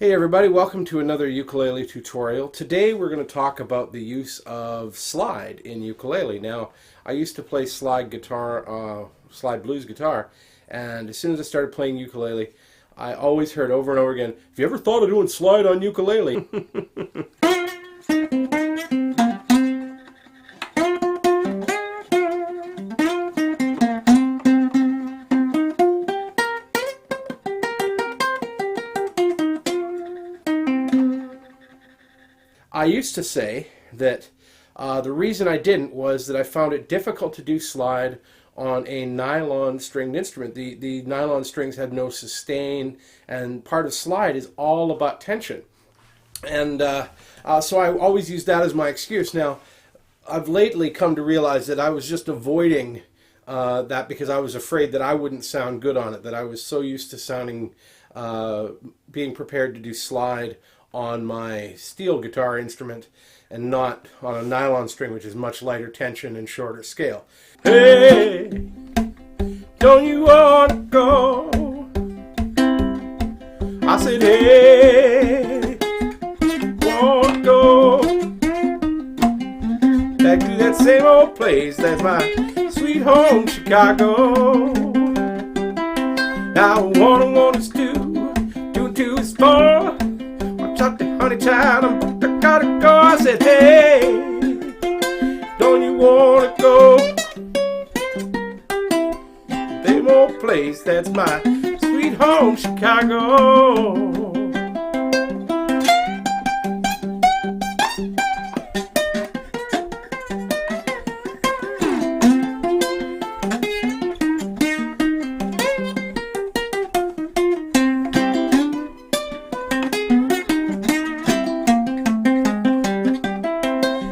Hey everybody, welcome to another ukulele tutorial. Today we're going to talk about the use of slide in ukulele. Now, I used to play slide blues guitar, and as soon as I started playing ukulele, I always heard over and over again, "Have you ever thought of doing slide on ukulele?" I used to say that the reason I didn't was that I found it difficult to do slide on a nylon stringed instrument. The nylon strings had no sustain, and part of slide is all about tension. And so I always used that as my excuse. Now, I've lately come to realize that I was just avoiding that because I was afraid that I wouldn't sound good on it, that I was so used to sounding, being prepared to do slide on my steel guitar instrument and not on a nylon string, which is much lighter tension and shorter scale. Hey, don't you want to go? I said, hey, want to go back to that same old place, that's my sweet home, Chicago. Now I want us to is for honey child, I gotta go. I said, hey, don't you wanna go? Same old place, that's my sweet home, Chicago.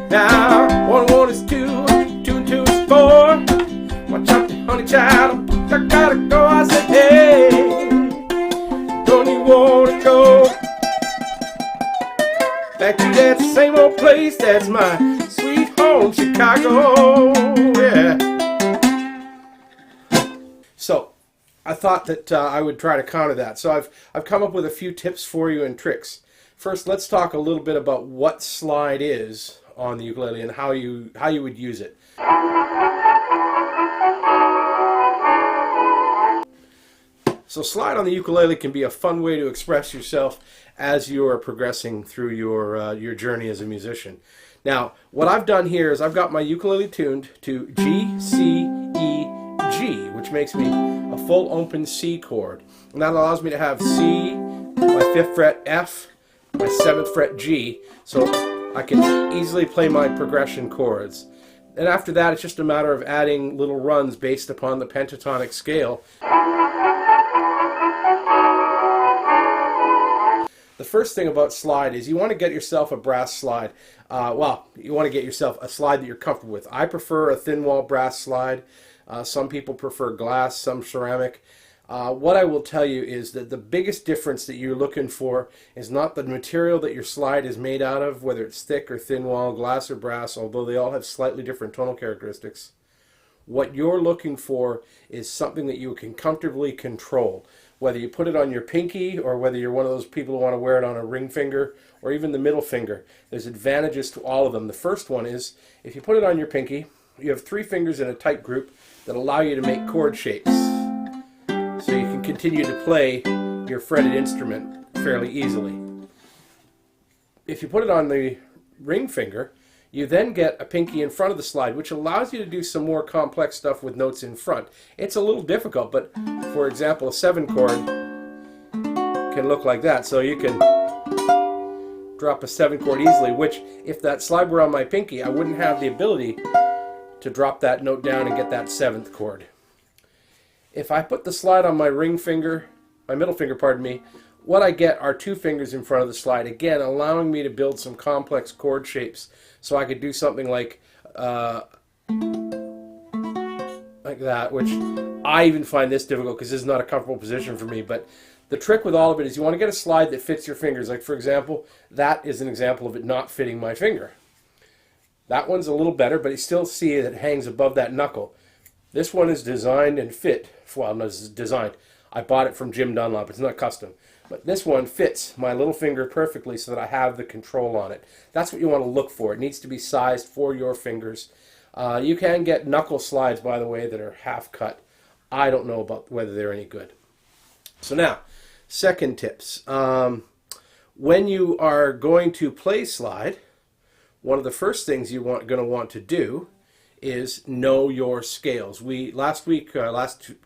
Now, one is two, two and two is four. Watch out, the honey child, I gotta go. I said, hey, don't you wanna go back to that same old place? That's my sweet home, Chicago. Yeah. So, I thought that I would try to counter that. So I've come up with a few tips for you and tricks. First, let's talk a little bit about what slide is on the ukulele and how you would use it. So slide on the ukulele can be a fun way to express yourself as you are progressing through your journey as a musician. Now, what I've done here is I've got my ukulele tuned to G, C, E, G, which makes me a full open C chord. And that allows me to have C, my 5th fret F, my 7th fret G, so I can easily play my progression chords. And after that, it's just a matter of adding little runs based upon the pentatonic scale. The first thing about slide is you want to get yourself a brass slide. Well, you want to get yourself a slide that you're comfortable with. I prefer a thin wall brass slide. Some people prefer glass, some ceramic. What I will tell you is that the biggest difference that you're looking for is not the material that your slide is made out of, whether it's thick or thin wall, glass or brass, although they all have slightly different tonal characteristics. What you're looking for is something that you can comfortably control, whether you put it on your pinky or whether you're one of those people who want to wear it on a ring finger or even the middle finger. There's advantages to all of them. The first one is if you put it on your pinky, you have 3 fingers in a tight group that allow you to make chord shapes. So you can continue to play your fretted instrument fairly easily. If you put it on the ring finger, you then get a pinky in front of the slide, which allows you to do some more complex stuff with notes in front. It's a little difficult, but for example, a 7 chord can look like that. So you can drop a 7 chord easily, which if that slide were on my pinky, I wouldn't have the ability to drop that note down and get that 7th chord. If I put the slide on my ring finger, my middle finger, pardon me, what I get are 2 fingers in front of the slide, again allowing me to build some complex chord shapes. So I could do something like that, which I even find this difficult because this is not a comfortable position for me. But the trick with all of it is you want to get a slide that fits your fingers. Like for example, that is an example of it not fitting my finger. That one's a little better, but you still see it hangs above that knuckle. This one is designed and fit. Well, not designed. I bought it from Jim Dunlop. It's not custom. But this one fits my little finger perfectly so that I have the control on it. That's what you want to look for. It needs to be sized for your fingers. You can get knuckle slides, by the way, that are half cut. I don't know about whether they're any good. So now, second tips. When you are going to play slide, one of the first things you're going to want to do is know your scales. Last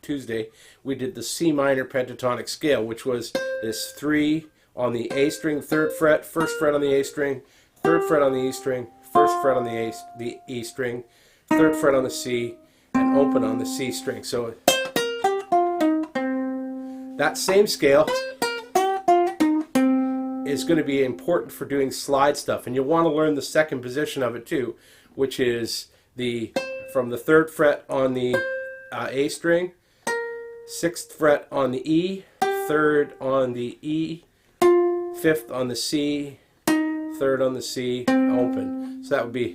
Tuesday, we did the C minor pentatonic scale, which was this 3 on the A string, 3rd fret, 1st fret on the A string, 3rd fret on the E string, 1st fret on the E string, 3rd fret on the C, and open on the C string. So that same scale is going to be important for doing slide stuff, and you'll want to learn the second position of it too, which is from the 3rd fret on the A string, 6th fret on the E, 3rd on the E, 5th on the C, 3rd on the C, open. So that would be,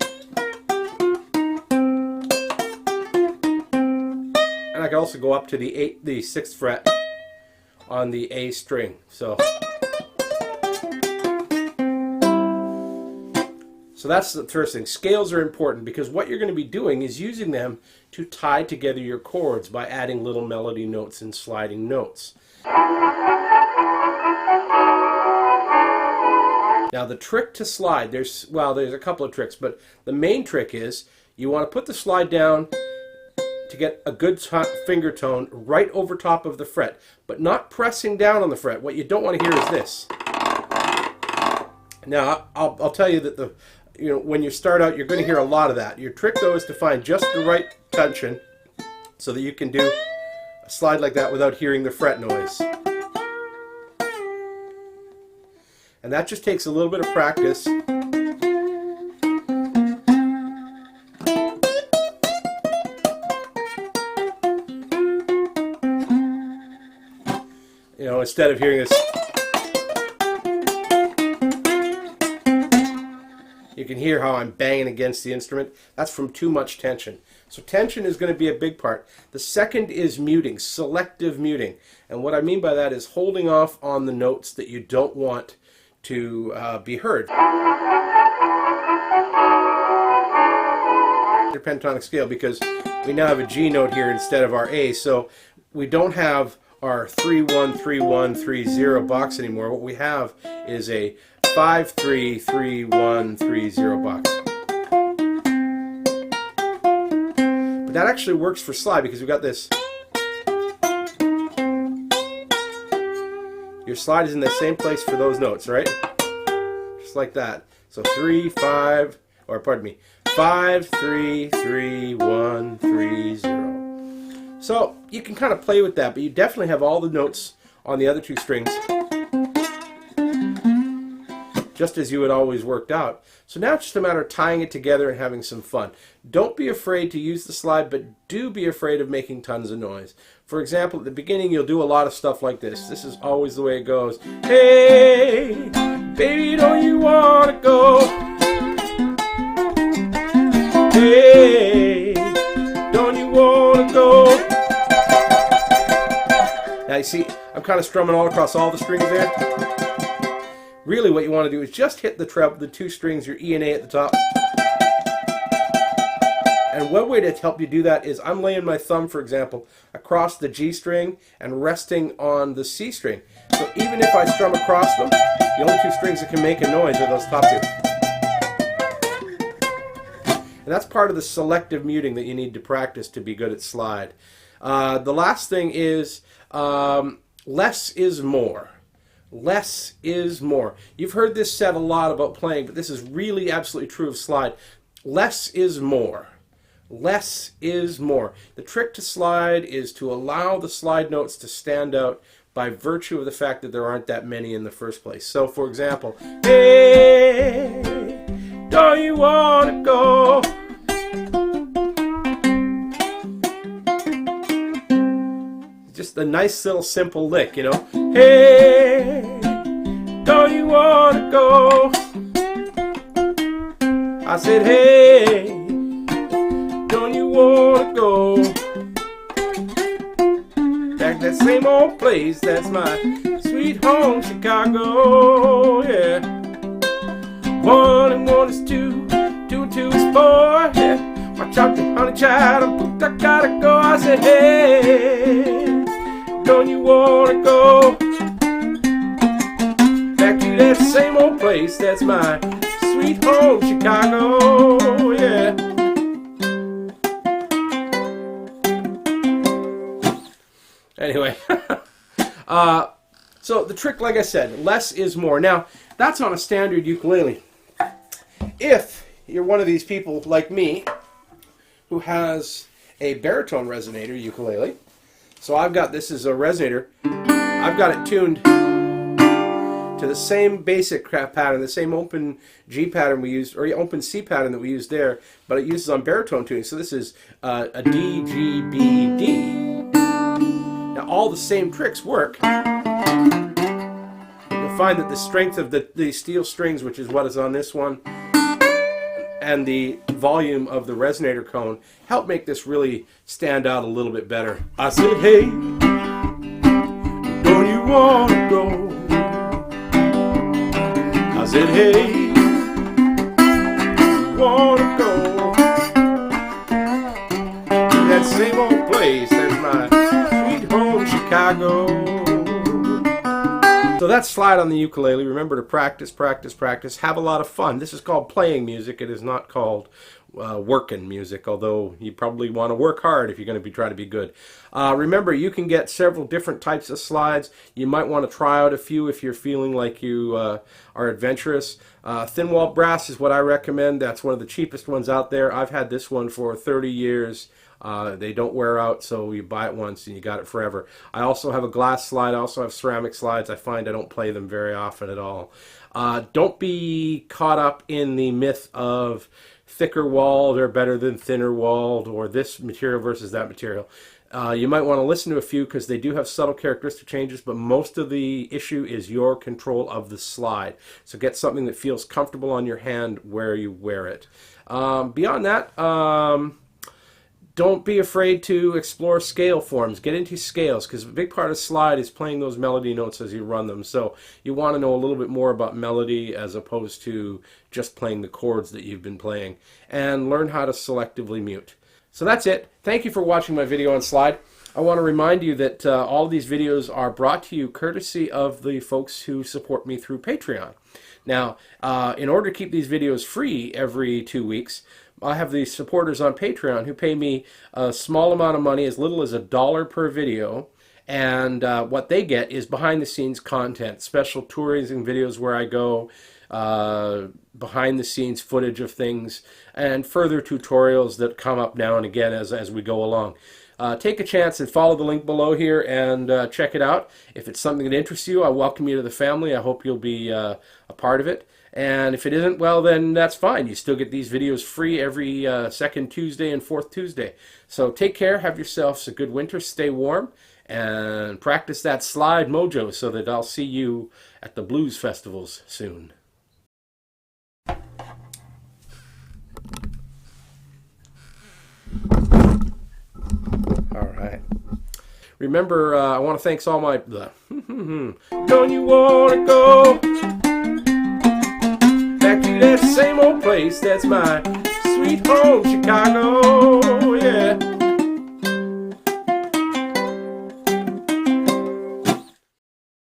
and I can also go up to the 6th fret on the A string. So that's the first thing. Scales are important because what you're going to be doing is using them to tie together your chords by adding little melody notes and sliding notes. Now the trick to slide, there's a couple of tricks, but the main trick is you want to put the slide down to get a good finger tone right over top of the fret, but not pressing down on the fret. What you don't want to hear is this. Now I'll tell you that when you start out, you're going to hear a lot of that. Your trick, though, is to find just the right tension so that you can do a slide like that without hearing the fret noise. And that just takes a little bit of practice. Instead of hearing this, you can hear how I'm banging against the instrument. That's from too much tension. So tension is going to be a big part. The second is muting, selective muting. And what I mean by that is holding off on the notes that you don't want to be heard. The pentatonic scale, because we now have a G note here instead of our A, so we don't have our 3-1-3-1-3-0 box anymore. What we have is a 5-3-3-1-3-0 box. But that actually works for slide because we've got this. Your slide is in the same place for those notes, right? Just like that. So 5-3-3-1-3-0. So you can kind of play with that, but you definitely have all the notes on the other two strings, just as you had always worked out. So now it's just a matter of tying it together and having some fun. Don't be afraid to use the slide, but do be afraid of making tons of noise. For example, at the beginning you'll do a lot of stuff like this. This is always the way it goes. Hey, baby, don't you want to go? Hey, don't you want to go? Now you see, I'm kind of strumming all across all the strings there. Really what you want to do is just hit the treble, the two strings, your E and A at the top. And one way to help you do that is I'm laying my thumb, for example, across the G string and resting on the C string. So even if I strum across them, the only two strings that can make a noise are those top two. And that's part of the selective muting that you need to practice to be good at slide. The last thing is less is more. Less is more. You've heard this said a lot about playing, but this is really absolutely true of slide. Less is more. Less is more. The trick to slide is to allow the slide notes to stand out by virtue of the fact that there aren't that many in the first place. So, for example, hey, don't you want to go? Just a nice little simple lick, you know. Hey, don't you want to go? I said, hey, don't you want to go? Back that same old place, that's my sweet sweet home Chicago, yeah. 1 and 1 is 2, 2 and 2 is 4, yeah. Watch out, the honey child, I gotta go. I said, hey, don't you wanna go back to that same old place? That's my sweet home Chicago, yeah. Anyway, so the trick, like I said, less is more. Now, that's on a standard ukulele. If you're one of these people like me who has a baritone resonator ukulele, so I've got, this is a resonator, I've got it tuned to the same basic pattern, the same open G pattern we used, or open C pattern that we used there, but it uses on baritone tuning. So this is a D, G, B, D. Now all the same tricks work. You'll find that the strength of the steel strings, which is what is on this one, and the volume of the resonator cone help make this really stand out a little bit better. I said, hey, don't you want to go? I said, hey, you want to go to that same old place? That's my sweet home Chicago. So that's slide on the ukulele. Remember to practice, practice, practice. Have a lot of fun. This is called playing music. It is not called working music, although you probably want to work hard if you're going to try to be good. Remember, you can get several different types of slides. You might want to try out a few if you're feeling like you are adventurous. Thin wall brass is what I recommend. That's one of the cheapest ones out there. I've had this one for 30 years. They don't wear out, so you buy it once and you got it forever. I also have a glass slide. I also have ceramic slides. I find I don't play them very often at all. Don't be caught up in the myth of thicker walled are better than thinner walled, or this material versus that material. You might want to listen to a few because they do have subtle characteristic changes, but most of the issue is your control of the slide. So get something that feels comfortable on your hand where you wear it. Beyond that, don't be afraid to explore scale forms. Get into scales, because a big part of slide is playing those melody notes as you run them. So you want to know a little bit more about melody as opposed to just playing the chords that you've been playing. And learn how to selectively mute. So that's it. Thank you for watching my video on slide. I want to remind you that all of these videos are brought to you courtesy of the folks who support me through Patreon. Now, in order to keep these videos free every 2 weeks, I have these supporters on Patreon who pay me a small amount of money, as little as $1 per video, and what they get is behind-the-scenes content, special touring videos where I go, behind-the-scenes footage of things, and further tutorials that come up now and again as we go along. Take a chance and follow the link below here and check it out. If it's something that interests you, I welcome you to the family. I hope you'll be a part of it. And if it isn't, well, then that's fine. You still get these videos free every second Tuesday and fourth Tuesday. So take care. Have yourselves a good winter. Stay warm. And practice that slide mojo so that I'll see you at the blues festivals soon. All right. Remember, I want to thank all my... Don't you want to go back to that same old place? That's my sweet home Chicago, yeah.